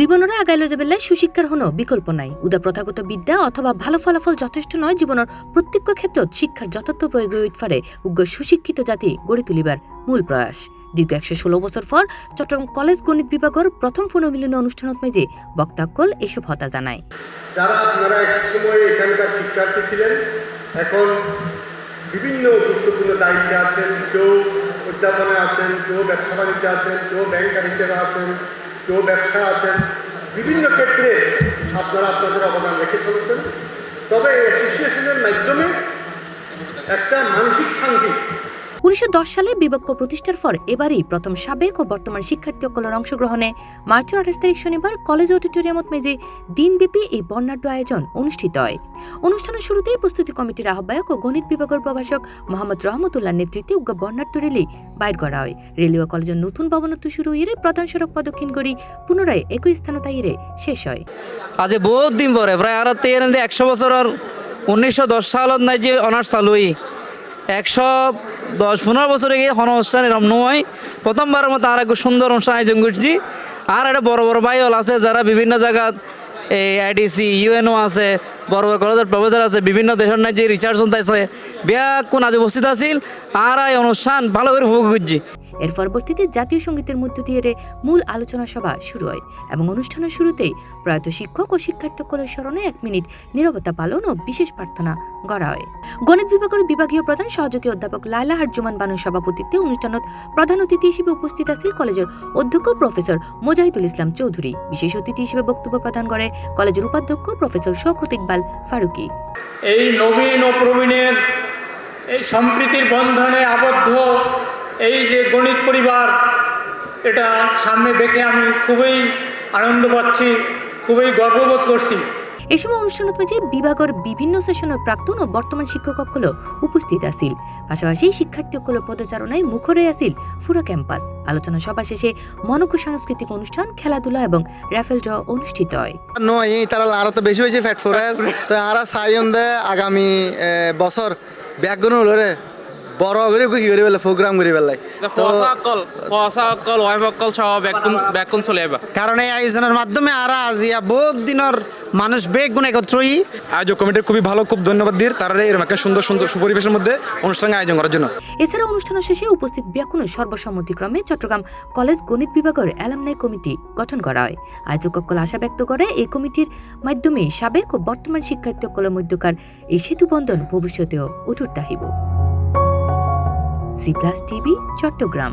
জীবনরা আগাইলে যাবেলে সুশিক্ষার হনো বিকল্প নাই। উদা প্রথাগত বিদ্যা অথবা ভালো ফলাফল যথেষ্ট নয়। জীবনের প্রত্যেক ক্ষেত্রত শিক্ষার যথার্থ প্রয়োগ উৎফারে উগ্র সুশিক্ষিত জাতি গড়ে তুলিবার মূল প্রয়াস। দীর্ঘ 116 বছর পর চট্টগ্রাম কলেজ গণিত বিভাগের প্রথম পুনর্মিলন অনুষ্ঠানত মেজে বক্তাক্কল এসব হতা জানায়। যারা আপনারা এক সময় এখানকার শিক্ষার্থী ছিলেন, এখন বিভিন্ন গুরুত্বপূর্ণ দায়িত্বে আছেন, কেউ অধ্যাপনে আছেন, কেউ ব্যবসা বাণিজ্যে আছেন, কেউ ব্যাংকার হিসেবে আছেন, কেউ ব্যবসা আছেন, বিভিন্ন ক্ষেত্রে আপনারা আপনাদের অবদান রেখে চলেছেন। তবে অ্যাসোসিয়েশনের মাধ্যমে একটা মানসিক শান্তি 1910 সালে বিভক্ত প্রতিষ্ঠার পর এবারই প্রথম সাবেক ও বর্তমান শিক্ষার্থীসকলের অংশগ্রহণে মার্চের 28 তারিখ শনিবার কলেজ অডিটোরিয়ামত মেজে দিনব্যাপী এই বর্ণাঢ্য আয়োজন অনুষ্ঠিত হয়। অনুষ্ঠানের শুরুতেই প্রস্তুতি কমিটির আহ্বায়ক ও গণিত বিভাগের প্রভাষক মোহাম্মদ রহমতুল্লাহর নেতৃত্বে উগ্র বর্ণাঢ্য র্যালি বাইর করা হয়। র্যালি ও কলেজের নতুন ভবনত শুরু হয়ে প্রধান সড়ক প্রদক্ষিণ করি পুনরায় একই স্থানে তাইরে শেষ হয়। আজ বহুত দিন পরে প্রায় আর 100 বছরের 1910 সালত নাই যে অনার্স চালুই 110-15 বছরে গিয়ে অনুষ্ঠান এরম নয়। প্রথমবারের মতো আর এক সুন্দর অনুষ্ঠান আয়োজন করছি। আর একটা বড় বড় ভাই হল আছে যারা বিভিন্ন জায়গা এই আইডিসি ইউএনও আছে, বড় বড় কলেজের প্রফেসর আছে, বিভিন্ন দেশের নাই যে রিচার্জ আছে কোন আজ উপস্থিত আছিল। আর এই অনুষ্ঠান ভালো করে উপভোগ করছি। এর পরবর্তীতে জাতীয় সঙ্গীতের মধ্য দিয়ে মূল আলোচনা সভা শুরু হয় এবং অনুষ্ঠানের শুরুতেই প্রয়াত শিক্ষক ও শিক্ষার্থীসকলের স্মরণে 1 মিনিট নীরবতা পালন ও বিশেষ প্রার্থনা করা হয়। গণিত বিভাগের বিভাগীয় প্রধান সহযোগী অধ্যাপক লায়লা হারজুমান বানুর সভাপতিত্বে অনুষ্ঠানত প্রধান অতিথি হিসেবে উপস্থিত আছেন কলেজের অধ্যক্ষ প্রফেসর মোজাহিদুল ইসলাম চৌধুরী। বিশেষ অতিথি হিসেবে বক্তব্য প্রদান করে কলেজের উপাধ্যক্ষ প্রফেসর শওকত ইকবাল ফারুকী। এই নবীন ও প্রবীণের এই সম্প্রীতির বন্ধনে আবদ্ধ এই যে গণিত পরিবার, এটা সামনে দেখে আমি খুবই আনন্দ পাচ্ছি, খুবই গর্ববোধ করছি। এই সময় অনুষ্ঠানত মাঝে বিভাগের বিভিন্ন সেশনের প্রাক্তন ও বর্তমান শিক্ষকসকল উপস্থিত আছিল। পাশাপাশি শিক্ষার্থীসকলের পদচারণায় মুখর হয়ে আছিল পুরো ক্যাম্পাস। আলোচনা সভা শেষে মনোজ্ঞ সাংস্কৃতিক অনুষ্ঠান, খেলাধুলা এবং র্যাফেল ড্র অনুষ্ঠিত হয়। তারা আরো তো বেশি বেশি ফ্যাট ফোরার তো আর সাইন দে আগামী বছর ব্যাকগুণ হলো রে বড় করে কি করে বলে প্রোগ্রাম করে বেলাই কারণ এই আয়োজনের মাধ্যমে আর আজিয়া বহুত দিনের মানুষ বেগুন একত্রই আয়োজক কমিটির খুবই ভালো, খুব ধন্যবাদ দিয়ে তারা এরকম একটা সুন্দর সুন্দর সুপরিবেশের মধ্যে অনুষ্ঠান আয়োজন করার জন্য। এছাড়া অনুষ্ঠানের শেষে উপস্থিত ব্যাকুণের সর্বসম্মতিক্রমে চট্টগ্রাম কলেজ গণিত বিভাগের অ্যালামনাই কমিটি গঠন করা হয়। আয়োজকসকল আশা ব্যক্ত করে এই কমিটির মাধ্যমে সাবেক ও বর্তমান শিক্ষার্থীসকলের মধ্যকার এই সেতুবন্ধন ভবিষ্যতেও অটুট থাকিব। C+ TV Chittagong.